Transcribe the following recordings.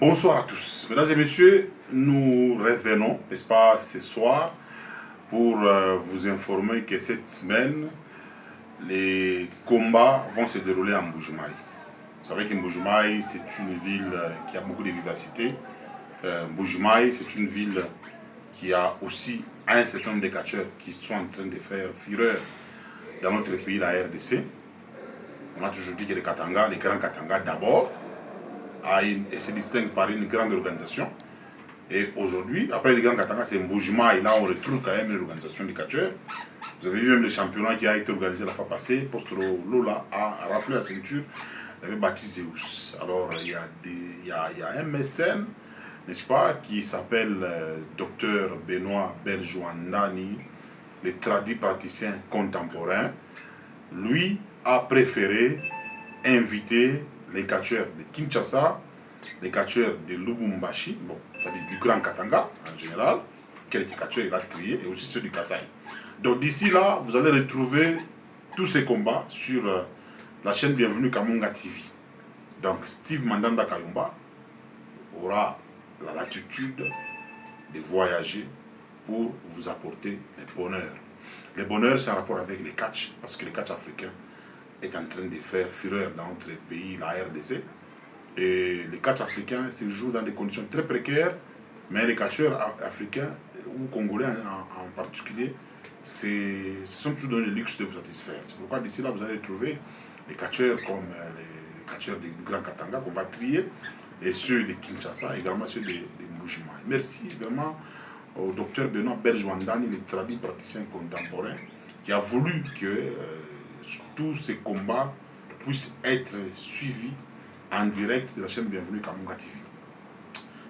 Bonsoir à tous. Mesdames et messieurs, nous revenons, n'est-ce pas, ce soir pour vous informer que cette semaine, les combats vont se dérouler à Mbuji-Mayi. Vous savez que Mbuji-Mayi, c'est une ville qui a beaucoup de vivacité. Mbuji-Mayi, c'est une ville qui a aussi un certain nombre de catcheurs qui sont en train de faire fureur dans notre pays, la RDC. On a toujours dit que les Katanga, les grands Katanga d'abord, et se distingue par une grande organisation. Et aujourd'hui, après les grands Katanga, c'est Mbuji-Mayi. Là, on retrouve quand même l'organisation des catcheurs. Vous avez vu même le championnat qui a été organisé la fois passée. Postro Lola a raflé la ceinture. Il avait bapti Zeus. Alors, il y a un mécène, n'est-ce pas, qui s'appelle Dr Benoît Berjouandani, le traduit praticien contemporain. Lui a préféré inviter les catcheurs de Kinshasa, les catcheurs de Lubumbashi, bon, c'est-à-dire du Grand Katanga en général, quelques catcheurs il a trié, et aussi ceux du Kasaï. Donc d'ici là, vous allez retrouver tous ces combats sur la chaîne Bienvenue Kamunga TV. Donc Steve Mandanda Kayumba aura la latitude de voyager pour vous apporter le bonheur. Le bonheur, c'est en rapport avec les catchs, parce que les catchs africains est en train de faire fureur dans notre pays, la RDC. Et les catchs africains se jouent dans des conditions très précaires, mais les catcheurs africains, ou congolais en particulier, se sont toujours donné le luxe de vous satisfaire. C'est pourquoi d'ici là, vous allez trouver les catcheurs comme les catcheurs du Grand Katanga qu'on va trier, et ceux de Kinshasa, également ceux de Mbuji-Mayi. Merci vraiment au docteur Benoît Berjouandani, le traduit praticien contemporain, qui a voulu que tous ces combats puissent être suivis en direct de la chaîne Bienvenue Kamunga TV.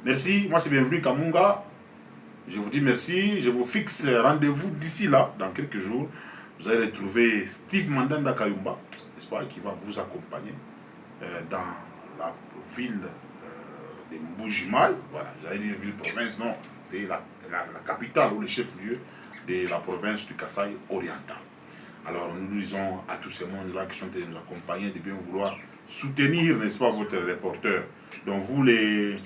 Merci, moi c'est Bienvenue Kamunga. Je vous dis merci, je vous fixe rendez-vous d'ici là, dans quelques jours. Vous allez retrouver Steve Mandanda Kayumba, n'est-ce pas, qui va vous accompagner dans la ville de Mbuji-Mayi. Voilà, j'allais dire ville-province, non, c'est la capitale ou le chef-lieu de la province du Kasaï oriental. Alors nous disons à tous ces mondes-là qui sont de nous accompagner de bien vouloir soutenir, n'est-ce pas, votre reporter. Donc vous les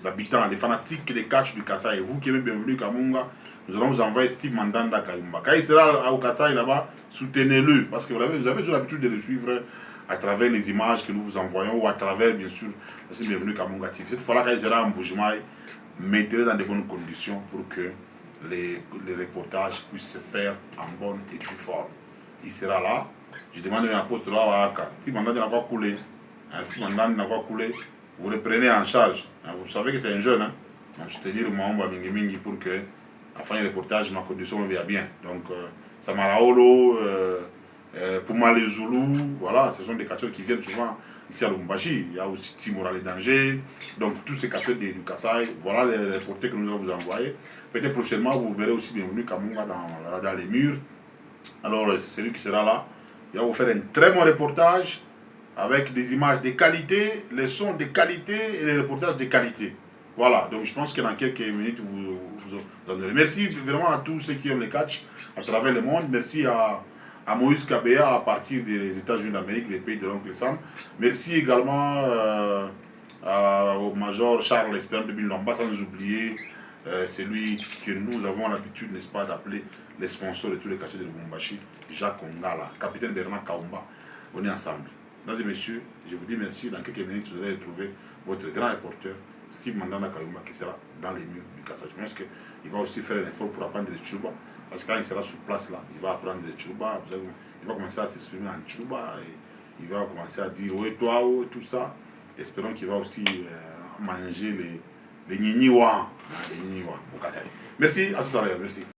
habitants, les fanatiques des catchs du Kasaï, vous qui êtes bienvenus Kamunga, nous allons vous envoyer Steve Mandanda Kayumba. Quand il sera au Kasaï là-bas, soutenez-le, parce que vous avez toujours l'habitude de le suivre à travers les images que nous vous envoyons ou à travers, bien sûr, c'est bienvenue Kamunga TV. Cette fois-là, quand il sera en Mbuji-Mayi, mettez-le dans de bonnes conditions pour que les reportages puissent se faire en bonne et due forme. Il sera là. Je demande à un poste là à Aka. Si Mandanda n'a pas coulé, si Mandanda n'a pas coulé, vous le prenez en charge. Vous savez que c'est un jeune. Donc, soutenir Mwamba Mingi pour que, afin le reportage, ma condition va bien. Donc, Samaraolo, Puma les Zoulous, voilà, ce sont des catcheurs qui viennent souvent ici à Lubumbashi. Il y a aussi Timora les dangers. Donc, tous ces catcheurs du Kasaï, voilà les reporters que nous allons vous envoyer. Peut-être prochainement, vous verrez aussi Bienvenue Kamunga dans les murs. Alors, c'est celui qui sera là. Il va vous faire un très bon reportage avec des images de qualité, les sons de qualité et les reportages de qualité. Voilà, donc je pense que dans quelques minutes, vous en aurez. Merci vraiment à tous ceux qui aiment les catchs à travers le monde. Merci à Moïse Kabea à partir des États-Unis d'Amérique, les pays de l'oncle Sam. Merci également au major Charles Espérant de Bilamba, sans oublier celui que nous avons l'habitude, n'est-ce pas, d'appeler les sponsors de tous les catcheurs de Lubumbashi, Jacques Ongala, capitaine Bernard Kaumba. On est ensemble. Mesdames et messieurs, je vous dis merci. Dans quelques minutes, vous allez retrouver votre grand reporter, Steve Mandanda Kayumba, qui sera dans les murs du Kasaï. Je pense qu'il va aussi faire un effort pour apprendre les Tchouba. Parce que quand il sera sur place là, il va apprendre les Tchouba. Il va commencer à s'exprimer en Tchouba. Il va commencer à dire ouais, toi, ouais, tout ça. Espérons qu'il va aussi manger les Niniwa au Kasaï. Merci, à tout à l'heure. Merci.